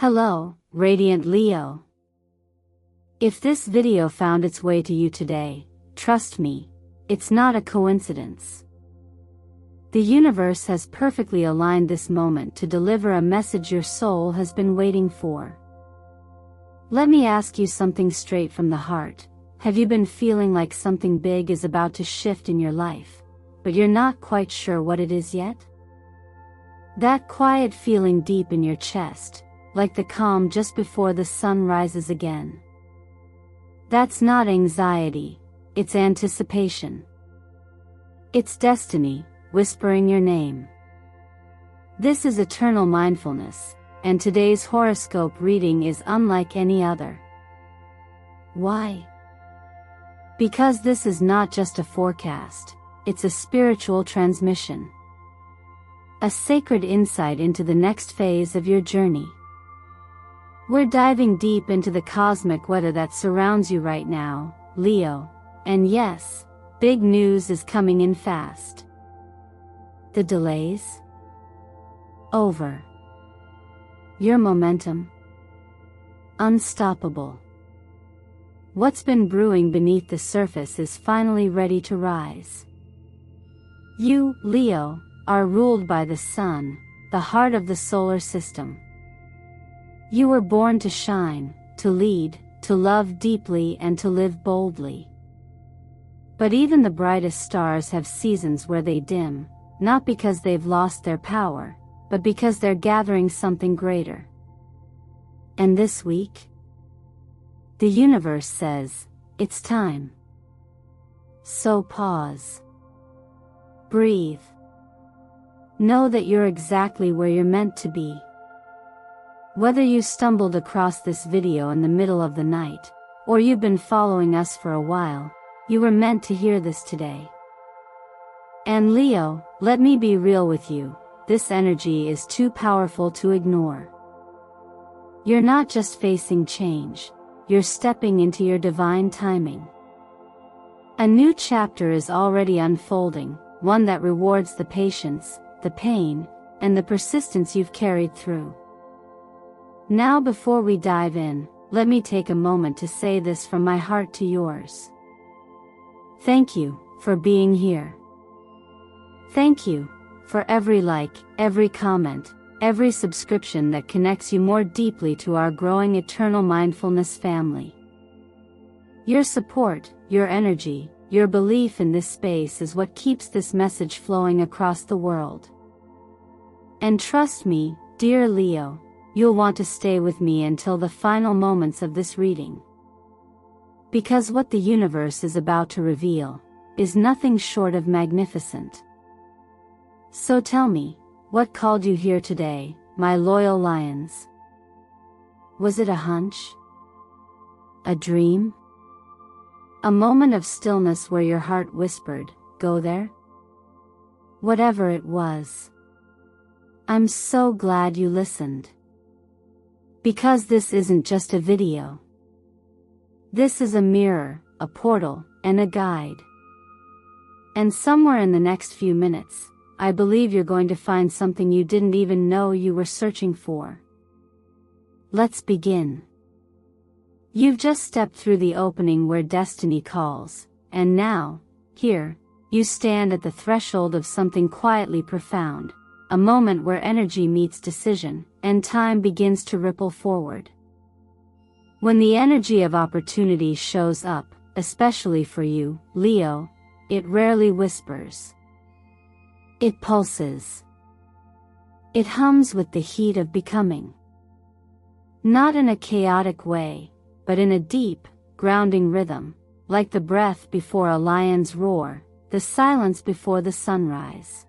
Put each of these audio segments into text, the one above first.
Hello, Radiant Leo. If this video found its way to you today, trust me, it's not a coincidence. The universe has perfectly aligned this moment to deliver a message your soul has been waiting for. Let me ask you something straight from the heart. Have you been feeling like something big is about to shift in your life, but you're not quite sure what it is yet? That quiet feeling deep in your chest, like the calm just before the sun rises again. That's not anxiety, it's anticipation. It's destiny, whispering your name. This is eternal mindfulness, and today's horoscope reading is unlike any other. Why? Because this is not just a forecast, it's a spiritual transmission. A sacred insight into the next phase of your journey. We're diving deep into the cosmic weather that surrounds you right now, Leo, and yes, big news is coming in fast. The delays? Over. Your momentum? Unstoppable. What's been brewing beneath the surface is finally ready to rise. You, Leo, are ruled by the sun, the heart of the solar system. You were born to shine, to lead, to love deeply and to live boldly. But even the brightest stars have seasons where they dim, not because they've lost their power, but because they're gathering something greater. And this week, the universe says, it's time. So pause. Breathe. Know that you're exactly where you're meant to be. Whether you stumbled across this video in the middle of the night, or you've been following us for a while, you were meant to hear this today. And Leo, let me be real with you, this energy is too powerful to ignore. You're not just facing change, you're stepping into your divine timing. A new chapter is already unfolding, one that rewards the patience, the pain, and the persistence you've carried through. Now before we dive in, let me take a moment to say this from my heart to yours. Thank you for being here. Thank you for every like, every comment, every subscription that connects you more deeply to our growing eternal mindfulness family. Your support, your energy, your belief in this space is what keeps this message flowing across the world. And trust me, dear Leo, you'll want to stay with me until the final moments of this reading. Because what the universe is about to reveal is nothing short of magnificent. So tell me, what called you here today, my loyal lions? Was it a hunch? A dream? A moment of stillness where your heart whispered, go there? Whatever it was, I'm so glad you listened. Because this isn't just a video. This is a mirror, a portal, and a guide. And somewhere in the next few minutes, I believe you're going to find something you didn't even know you were searching for. Let's begin. You've just stepped through the opening where destiny calls, and now, here, you stand at the threshold of something quietly profound. A moment where energy meets decision, and time begins to ripple forward. When the energy of opportunity shows up, especially for you, Leo, it rarely whispers. It pulses. It hums with the heat of becoming. Not in a chaotic way, but in a deep, grounding rhythm, like the breath before a lion's roar, the silence before the sunrise.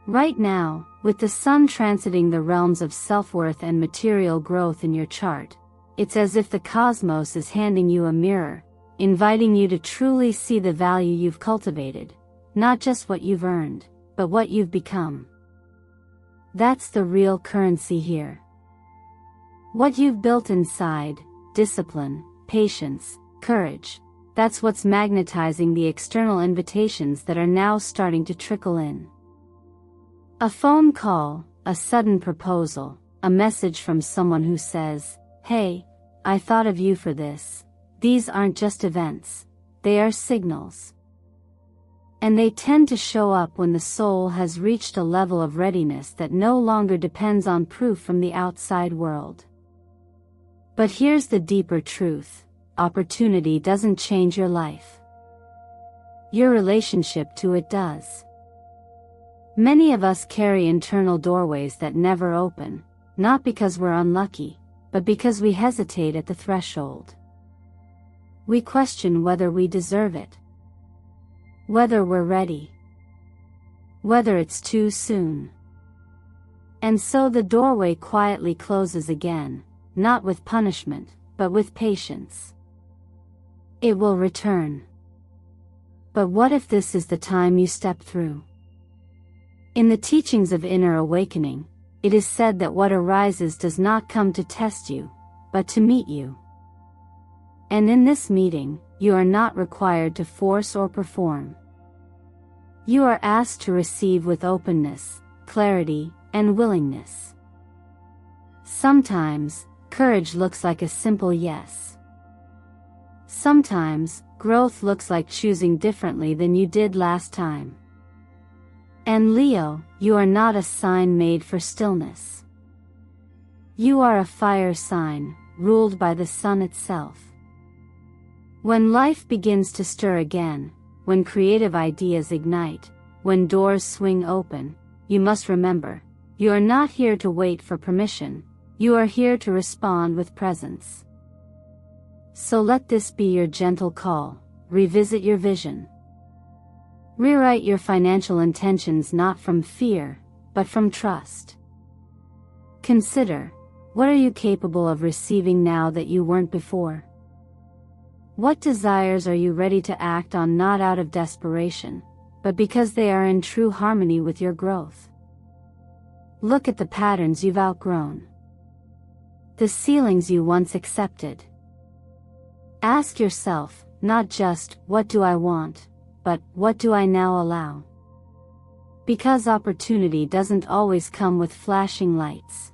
Right now, with the sun transiting the realms of self-worth and material growth in your chart, it's as if the cosmos is handing you a mirror, inviting you to truly see the value you've cultivated, not just what you've earned, but what you've become. That's the real currency here. What you've built inside, discipline, patience, courage, that's what's magnetizing the external invitations that are now starting to trickle in. A phone call, a sudden proposal, a message from someone who says, "Hey, I thought of you for this." These aren't just events, they are signals. And they tend to show up when the soul has reached a level of readiness that no longer depends on proof from the outside world. But here's the deeper truth: opportunity doesn't change your life. Your relationship to it does. Many of us carry internal doorways that never open, not because we're unlucky, but because we hesitate at the threshold. We question whether we deserve it, whether we're ready, whether it's too soon. And so the doorway quietly closes again, not with punishment, but with patience. It will return. But what if this is the time you step through? In the teachings of inner awakening, it is said that what arises does not come to test you, but to meet you. And in this meeting, you are not required to force or perform. You are asked to receive with openness, clarity, and willingness. Sometimes, courage looks like a simple yes. Sometimes, growth looks like choosing differently than you did last time. And Leo, you are not a sign made for stillness. You are a fire sign, ruled by the sun itself. When life begins to stir again, when creative ideas ignite, when doors swing open, you must remember, you are not here to wait for permission, you are here to respond with presence. So let this be your gentle call: revisit your vision. Rewrite your financial intentions not from fear, but from trust. Consider, what are you capable of receiving now that you weren't before? What desires are you ready to act on, not out of desperation, but because they are in true harmony with your growth? Look at the patterns you've outgrown, the ceilings you once accepted. Ask yourself, not just, what do I want, but what do I now allow? Because opportunity doesn't always come with flashing lights.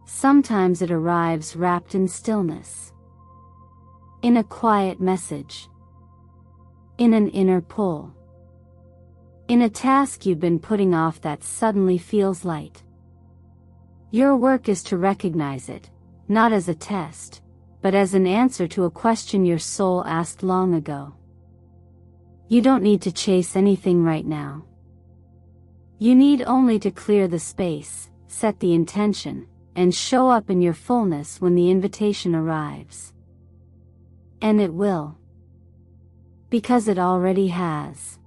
Sometimes it arrives wrapped in stillness, in a quiet message, in an inner pull, in a task you've been putting off that suddenly feels light. Your work is to recognize it, not as a test, but as an answer to a question your soul asked long ago. You don't need to chase anything right now. You need only to clear the space, set the intention, and show up in your fullness when the invitation arrives. And it will. Because it already has.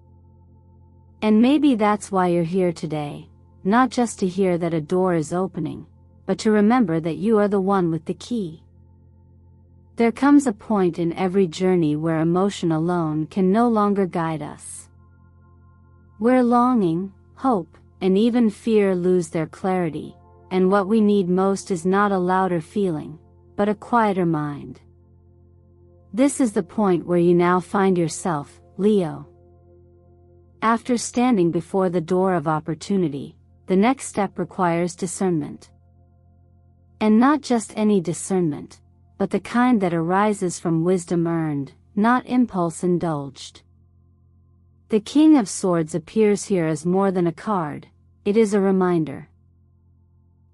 And maybe that's why you're here today, not just to hear that a door is opening, but to remember that you are the one with the key. There comes a point in every journey where emotion alone can no longer guide us. Where longing, hope, and even fear lose their clarity, and what we need most is not a louder feeling, but a quieter mind. This is the point where you now find yourself, Leo. After standing before the door of opportunity, the next step requires discernment. And not just any discernment, but the kind that arises from wisdom earned, not impulse indulged. The King of Swords appears here as more than a card, it is a reminder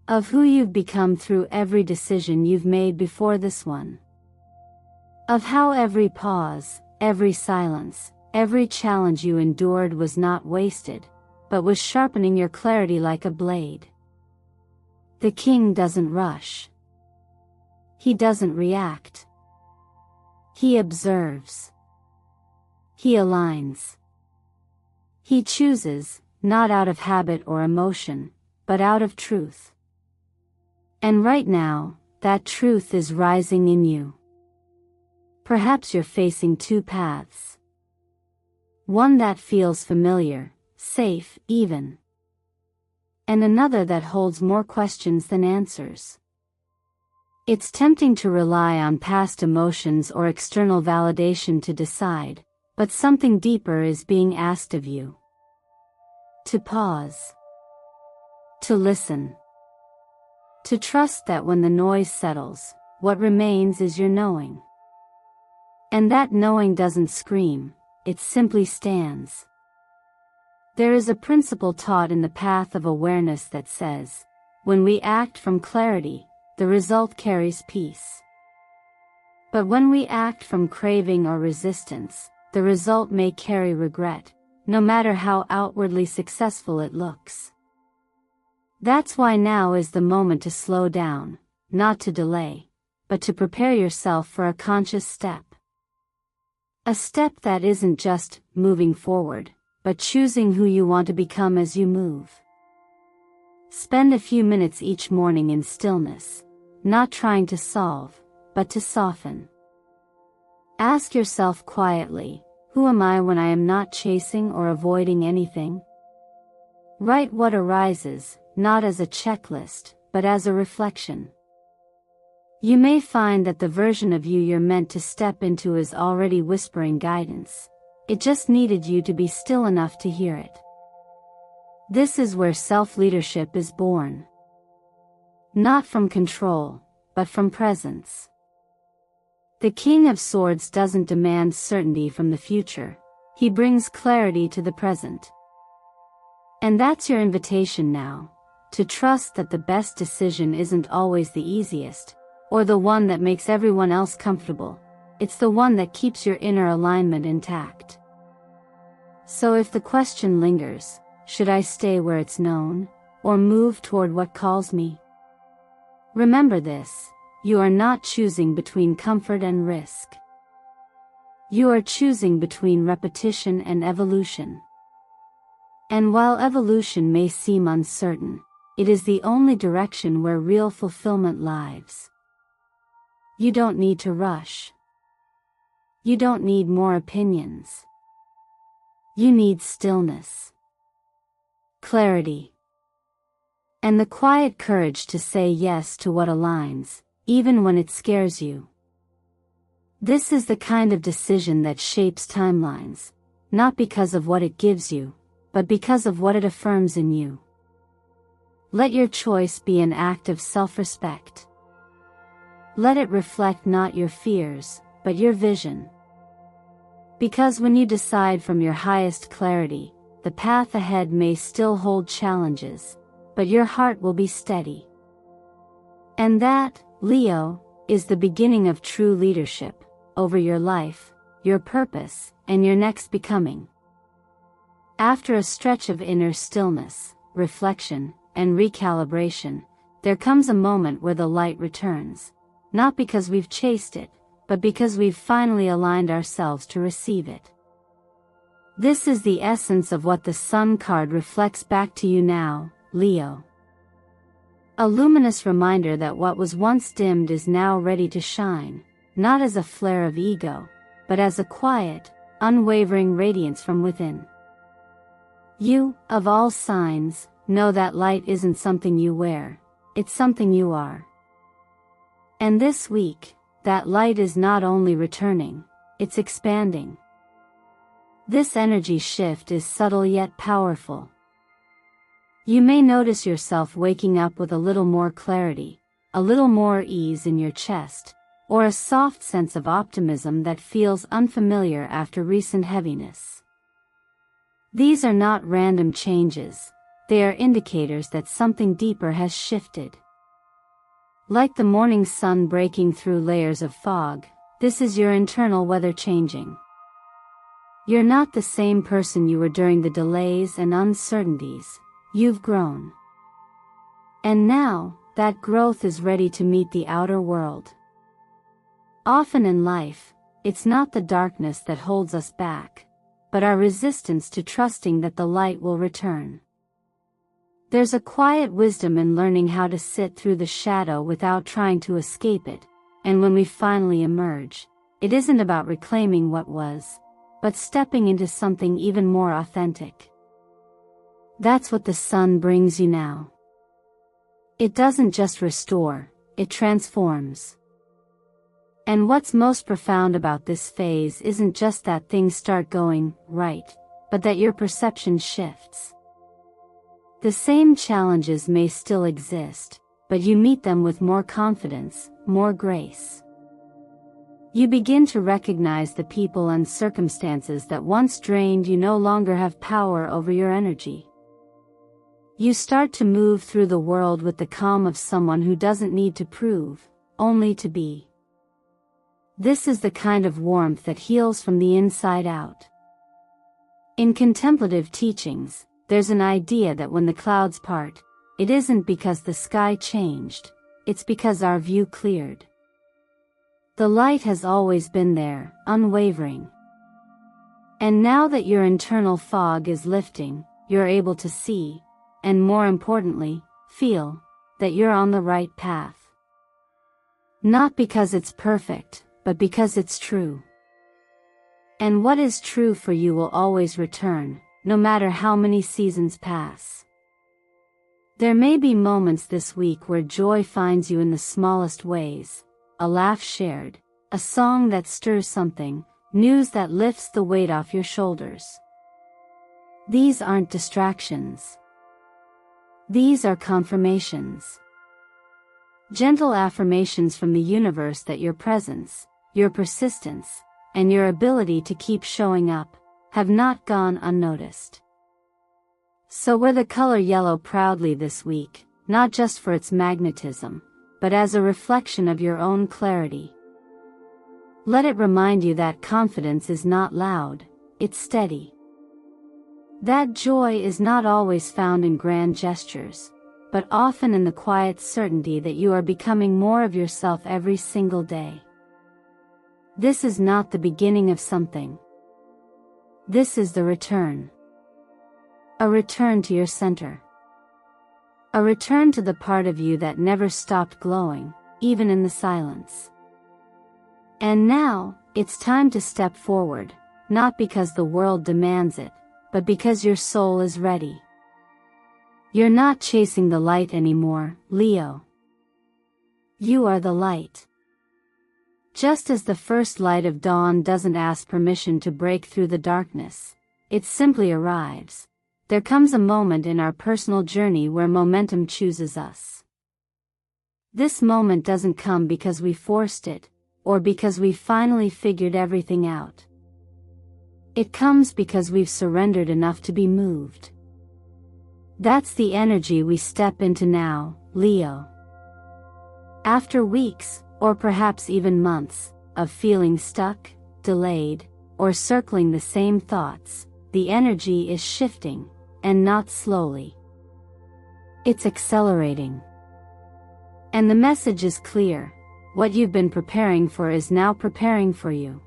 of who you've become through every decision you've made before this one. Of how every pause, every silence, every challenge you endured was not wasted, but was sharpening your clarity like a blade. The King doesn't rush. He doesn't react. He observes. He aligns. He chooses, not out of habit or emotion, but out of truth. And right now, that truth is rising in you. Perhaps you're facing two paths. One that feels familiar, safe, even. And another that holds more questions than answers. It's tempting to rely on past emotions or external validation to decide, but something deeper is being asked of you. To pause. To listen. To trust that when the noise settles, what remains is your knowing. And that knowing doesn't scream, it simply stands. There is a principle taught in the path of awareness that says, when we act from clarity, the result carries peace. But when we act from craving or resistance, the result may carry regret, no matter how outwardly successful it looks. That's why now is the moment to slow down, not to delay, but to prepare yourself for a conscious step. A step that isn't just moving forward, but choosing who you want to become as you move. Spend a few minutes each morning in stillness, not trying to solve, but to soften. Ask yourself quietly, who am I when I am not chasing or avoiding anything? Write what arises, not as a checklist, but as a reflection. You may find that the version of you you're meant to step into is already whispering guidance. It just needed you to be still enough to hear it. This is where self-leadership is born. Not from control, but from presence. The King of Swords doesn't demand certainty from the future, he brings clarity to the present. And that's your invitation now, to trust that the best decision isn't always the easiest, or the one that makes everyone else comfortable, it's the one that keeps your inner alignment intact. So if the question lingers, should I stay where it's known, or move toward what calls me? Remember this, you are not choosing between comfort and risk. You are choosing between repetition and evolution. And while evolution may seem uncertain, it is the only direction where real fulfillment lies. You don't need to rush. You don't need more opinions. You need stillness, clarity, and the quiet courage to say yes to what aligns, even when it scares you. This is the kind of decision that shapes timelines, not because of what it gives you, but because of what it affirms in you. Let your choice be an act of self-respect. Let it reflect not your fears, but your vision. Because when you decide from your highest clarity, the path ahead may still hold challenges, but your heart will be steady. And that, Leo, is the beginning of true leadership, over your life, your purpose, and your next becoming. After a stretch of inner stillness, reflection, and recalibration, there comes a moment where the light returns, not because we've chased it, but because we've finally aligned ourselves to receive it. This is the essence of what the Sun card reflects back to you now, Leo. A luminous reminder that what was once dimmed is now ready to shine, not as a flare of ego, but as a quiet, unwavering radiance from within. You, of all signs, know that light isn't something you wear, it's something you are. And this week, that light is not only returning, it's expanding. This energy shift is subtle yet powerful. You may notice yourself waking up with a little more clarity, a little more ease in your chest, or a soft sense of optimism that feels unfamiliar after recent heaviness. These are not random changes, they are indicators that something deeper has shifted. Like the morning sun breaking through layers of fog, this is your internal weather changing. You're not the same person you were during the delays and uncertainties, you've grown. And now, that growth is ready to meet the outer world. Often in life, it's not the darkness that holds us back, but our resistance to trusting that the light will return. There's a quiet wisdom in learning how to sit through the shadow without trying to escape it, and when we finally emerge, it isn't about reclaiming what was, but stepping into something even more authentic. That's what the sun brings you now. It doesn't just restore, it transforms. And what's most profound about this phase isn't just that things start going right, but that your perception shifts. The same challenges may still exist, but you meet them with more confidence, more grace. You begin to recognize the people and circumstances that once drained you no longer have power over your energy. You start to move through the world with the calm of someone who doesn't need to prove, only to be. This is the kind of warmth that heals from the inside out. In contemplative teachings, there's an idea that when the clouds part, it isn't because the sky changed, it's because our view cleared. The light has always been there, unwavering. And now that your internal fog is lifting, you're able to see, and more importantly, feel, that you're on the right path. Not because it's perfect, but because it's true. And what is true for you will always return, no matter how many seasons pass. There may be moments this week where joy finds you in the smallest ways, a laugh shared, a song that stirs something, news that lifts the weight off your shoulders. These aren't distractions. These are confirmations. Gentle affirmations from the universe that your presence, your persistence, and your ability to keep showing up, have not gone unnoticed. So wear the color yellow proudly this week, not just for its magnetism, but as a reflection of your own clarity. Let it remind you that confidence is not loud, it's steady. That joy is not always found in grand gestures, but often in the quiet certainty that you are becoming more of yourself every single day. This is not the beginning of something. This is the return. A return to your center. A return to the part of you that never stopped glowing, even in the silence. And now, it's time to step forward, not because the world demands it, but because your soul is ready. You're not chasing the light anymore, Leo. You are the light. Just as the first light of dawn doesn't ask permission to break through the darkness, it simply arrives. There comes a moment in our personal journey where momentum chooses us. This moment doesn't come because we forced it, or because we finally figured everything out. It comes because we've surrendered enough to be moved. That's the energy we step into now, Leo. After weeks, or perhaps even months, of feeling stuck, delayed, or circling the same thoughts, the energy is shifting, and not slowly. It's accelerating. And the message is clear: what you've been preparing for is now preparing for you.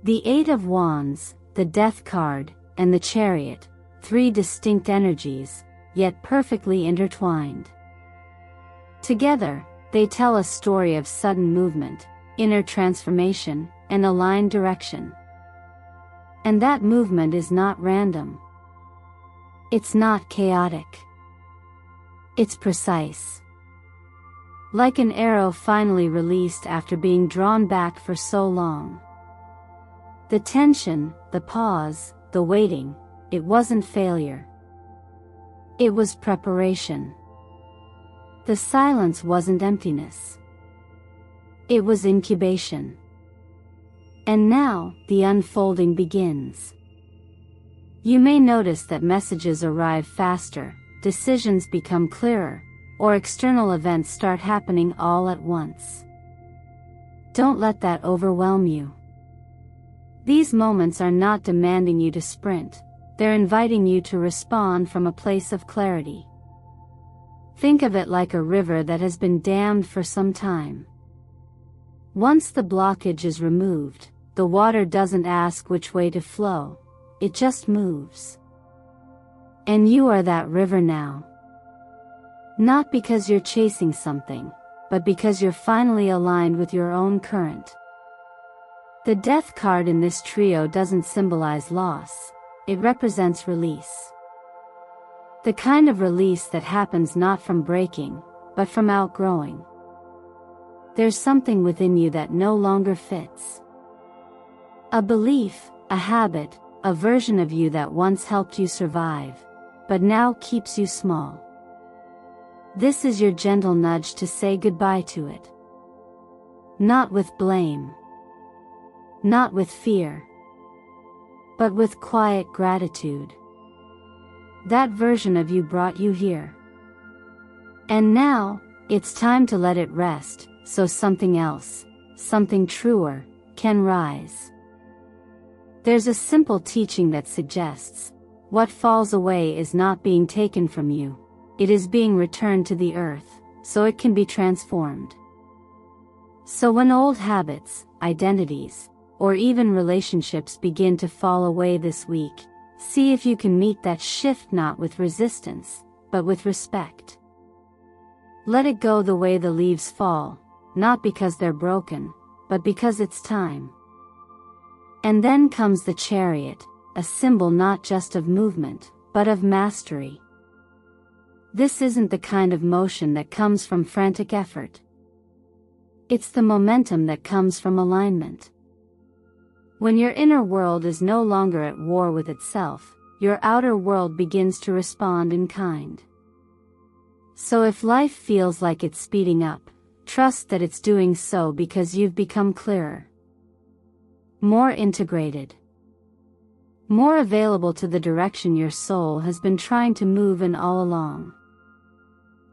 The Eight of Wands, the Death card, and the Chariot, three distinct energies, yet perfectly intertwined. Together, they tell a story of sudden movement, inner transformation, and aligned direction. And that movement is not random. It's not chaotic. It's precise. Like an arrow finally released after being drawn back for so long. The tension, the pause, the waiting, it wasn't failure. It was preparation. The silence wasn't emptiness. It was incubation. And now, the unfolding begins. You may notice that messages arrive faster, decisions become clearer, or external events start happening all at once. Don't let that overwhelm you. These moments are not demanding you to sprint, they're inviting you to respond from a place of clarity. Think of it like a river that has been dammed for some time. Once the blockage is removed, the water doesn't ask which way to flow, it just moves. And you are that river now. Not because you're chasing something, but because you're finally aligned with your own current. The Death card in this trio doesn't symbolize loss, it represents release. The kind of release that happens not from breaking, but from outgrowing. There's something within you that no longer fits. A belief, a habit, a version of you that once helped you survive, but now keeps you small. This is your gentle nudge to say goodbye to it. Not with blame. Not with fear. But with quiet gratitude. That version of you brought you here. And now, it's time to let it rest, so something else, something truer, can rise. There's a simple teaching that suggests, what falls away is not being taken from you, it is being returned to the earth, so it can be transformed. So when old habits, identities, or even relationships begin to fall away this week, see if you can meet that shift not with resistance, but with respect. Let it go the way the leaves fall, not because they're broken, but because it's time. And then comes the chariot, a symbol not just of movement, but of mastery. This isn't the kind of motion that comes from frantic effort. It's the momentum that comes from alignment. When your inner world is no longer at war with itself, your outer world begins to respond in kind. So if life feels like it's speeding up, trust that it's doing so because you've become clearer, more integrated, more available to the direction your soul has been trying to move in all along.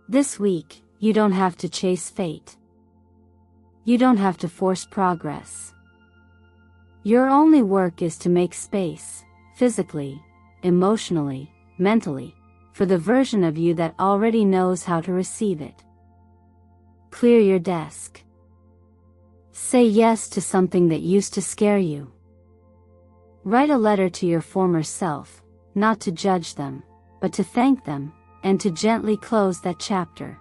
This week, you don't have to chase fate. You don't have to force progress. Your only work is to make space, physically, emotionally, mentally, for the version of you that already knows how to receive it. Clear your desk. Say yes to something that used to scare you. Write a letter to your former self, not to judge them, but to thank them, and to gently close that chapter.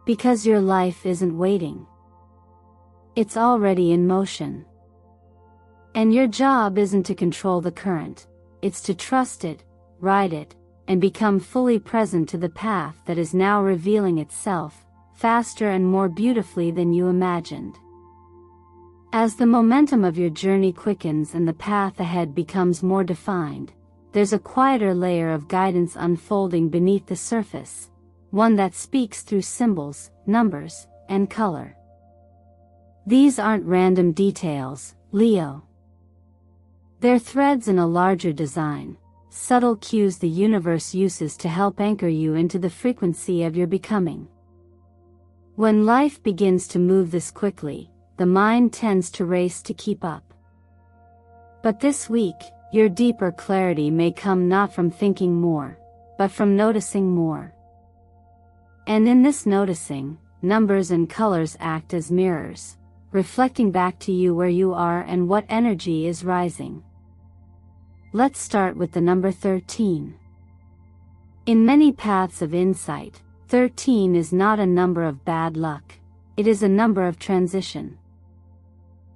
Because your life isn't waiting. It's already in motion. And your job isn't to control the current, it's to trust it, ride it, and become fully present to the path that is now revealing itself, faster and more beautifully than you imagined. As the momentum of your journey quickens and the path ahead becomes more defined, there's a quieter layer of guidance unfolding beneath the surface, one that speaks through symbols, numbers, and color. These aren't random details, Leo. They're threads in a larger design, subtle cues the universe uses to help anchor you into the frequency of your becoming. When life begins to move this quickly, the mind tends to race to keep up. But this week, your deeper clarity may come not from thinking more, but from noticing more. And in this noticing, numbers and colors act as mirrors, reflecting back to you where you are and what energy is rising. Let's start with the number 13. In many paths of insight, 13 is not a number of bad luck, it is a number of transition.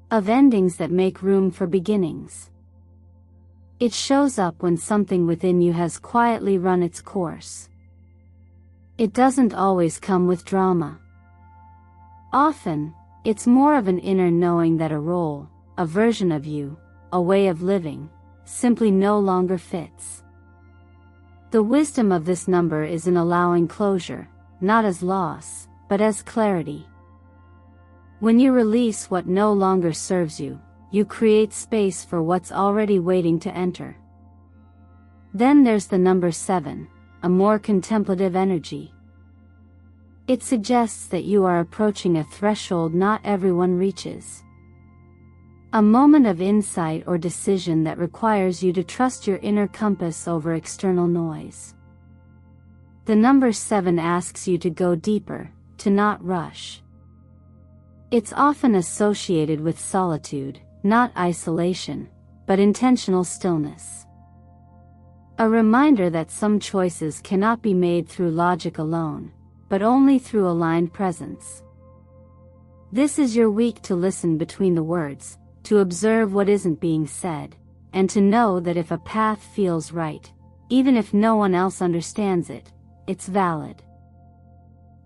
Of endings that make room for beginnings. It shows up when something within you has quietly run its course. It doesn't always come with drama. Often, it's more of an inner knowing that a role, a version of you, a way of living, simply no longer fits. The wisdom of this number is in allowing closure, not as loss, but as clarity. When you release what no longer serves you, you create space for what's already waiting to enter. Then there's the number 7, a more contemplative energy. It suggests that you are approaching a threshold not everyone reaches. A moment of insight or decision that requires you to trust your inner compass over external noise. The number 7 asks you to go deeper, to not rush. It's often associated with solitude, not isolation, but intentional stillness. A reminder that some choices cannot be made through logic alone, but only through aligned presence. This is your week to listen between the words, to observe what isn't being said, and to know that if a path feels right, even if no one else understands it, it's valid.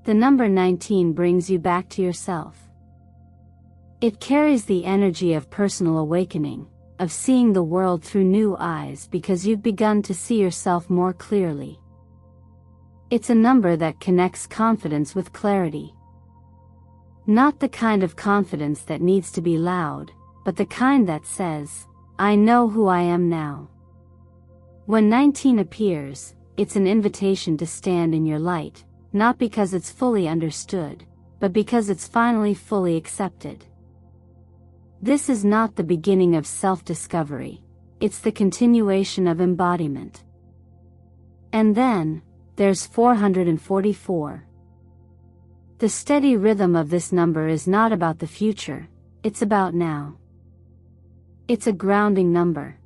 The number 19 brings you back to yourself. It carries the energy of personal awakening, of seeing the world through new eyes because you've begun to see yourself more clearly. It's a number that connects confidence with clarity. Not the kind of confidence that needs to be loud, but the kind that says, I know who I am now. When 19 appears, it's an invitation to stand in your light, not because it's fully understood, but because it's finally fully accepted. This is not the beginning of self-discovery, it's the continuation of embodiment. And then, there's 444. The steady rhythm of this number is not about the future, it's about now. It's a grounding number.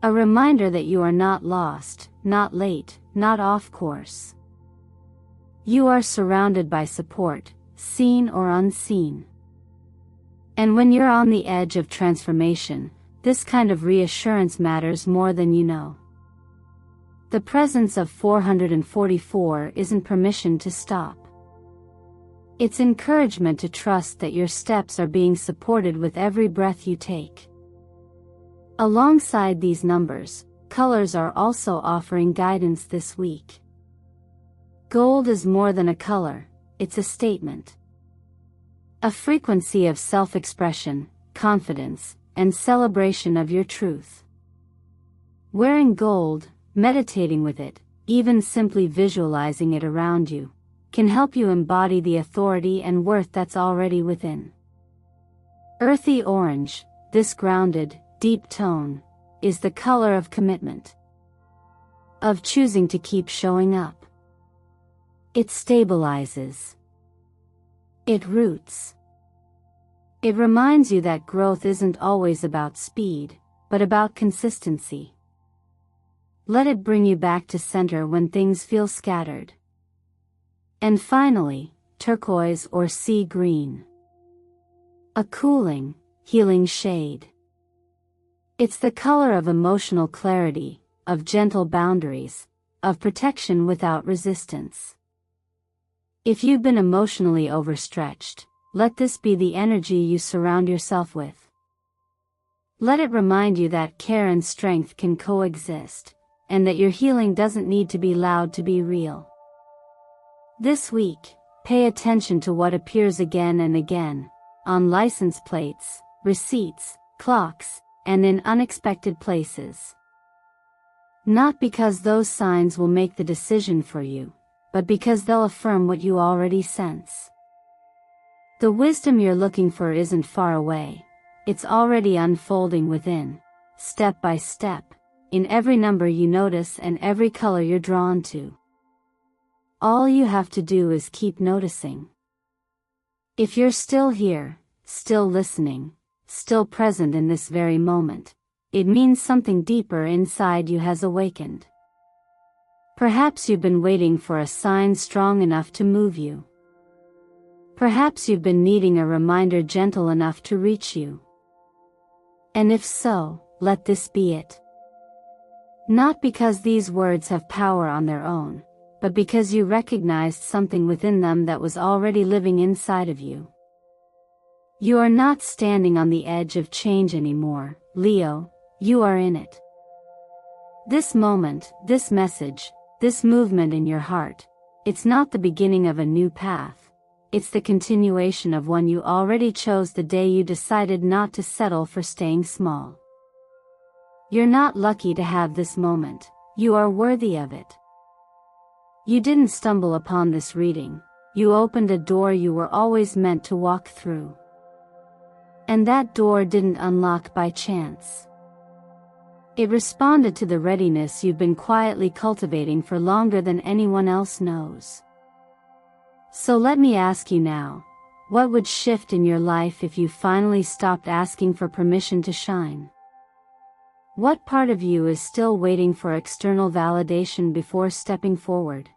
A reminder that you are not lost, not late, not off course. You are surrounded by support, seen or unseen. And when you're on the edge of transformation, this kind of reassurance matters more than you know. The presence of 444 isn't permission to stop. It's encouragement to trust that your steps are being supported with every breath you take. Alongside these numbers, colors are also offering guidance this week. Gold is more than a color, it's a statement. A frequency of self-expression, confidence, and celebration of your truth. Wearing gold, meditating with it, even simply visualizing it around you, can help you embody the authority and worth that's already within. Earthy orange, this grounded, deep tone, is the color of commitment. Of choosing to keep showing up. It stabilizes. It roots. It reminds you that growth isn't always about speed, but about consistency. Let it bring you back to center when things feel scattered. And finally, turquoise or sea green. A cooling, healing shade. It's the color of emotional clarity, of gentle boundaries, of protection without resistance. If you've been emotionally overstretched, let this be the energy you surround yourself with. Let it remind you that care and strength can coexist, and that your healing doesn't need to be loud to be real. This week, pay attention to what appears again and again, on license plates, receipts, clocks, and in unexpected places. Not because those signs will make the decision for you, but because they'll affirm what you already sense. The wisdom you're looking for isn't far away, it's already unfolding within, step by step, in every number you notice and every color you're drawn to. All you have to do is keep noticing. If you're still here, still listening, still present in this very moment, it means something deeper inside you has awakened. Perhaps you've been waiting for a sign strong enough to move you. Perhaps you've been needing a reminder gentle enough to reach you. And if so, let this be it. Not because these words have power on their own, but because you recognized something within them that was already living inside of you. You are not standing on the edge of change anymore, Leo, you are in it. This moment, this message, this movement in your heart, it's not the beginning of a new path, it's the continuation of one you already chose the day you decided not to settle for staying small. You're not lucky to have this moment, you are worthy of it. You didn't stumble upon this reading, you opened a door you were always meant to walk through. And that door didn't unlock by chance. It responded to the readiness you've been quietly cultivating for longer than anyone else knows. So let me ask you now, what would shift in your life if you finally stopped asking for permission to shine? What part of you is still waiting for external validation before stepping forward?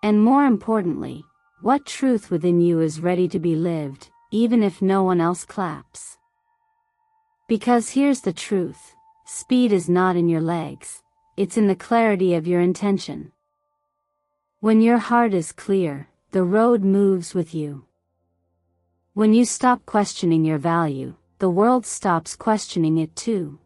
And more importantly, what truth within you is ready to be lived, even if no one else claps? Because here's the truth, speed is not in your legs, it's in the clarity of your intention. When your heart is clear, the road moves with you. When you stop questioning your value, the world stops questioning it too.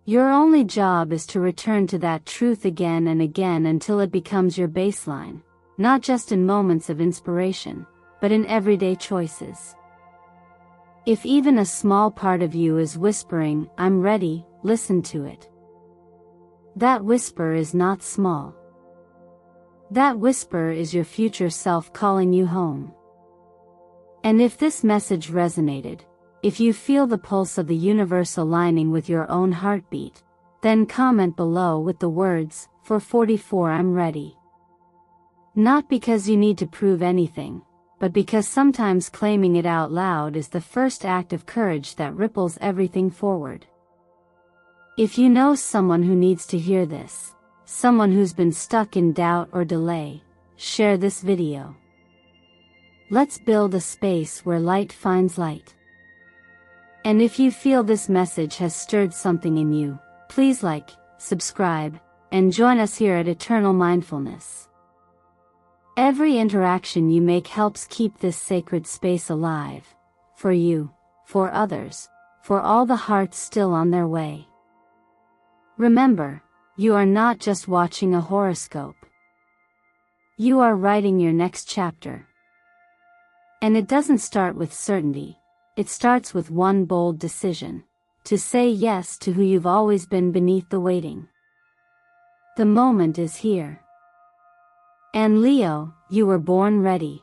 Your only job is to return to that truth again and again until it becomes your baseline, not just in moments of inspiration, but in everyday choices. If even a small part of you is whispering, "I'm ready," listen to it. That whisper is not small. That whisper is your future self calling you home. And if this message resonated, if you feel the pulse of the universe aligning with your own heartbeat, then comment below with the words, "For 44 I'm ready." Not because you need to prove anything, but because sometimes claiming it out loud is the first act of courage that ripples everything forward. If you know someone who needs to hear this, someone who's been stuck in doubt or delay, share this video. Let's build a space where light finds light. And if you feel this message has stirred something in you, please like, subscribe, and join us here at Eternal Mindfulness. Every interaction you make helps keep this sacred space alive, for you, for others, for all the hearts still on their way. Remember, you are not just watching a horoscope. You are writing your next chapter. And it doesn't start with certainty, it starts with one bold decision: to say yes to who you've always been beneath the waiting. The moment is here. And Leo, you were born ready.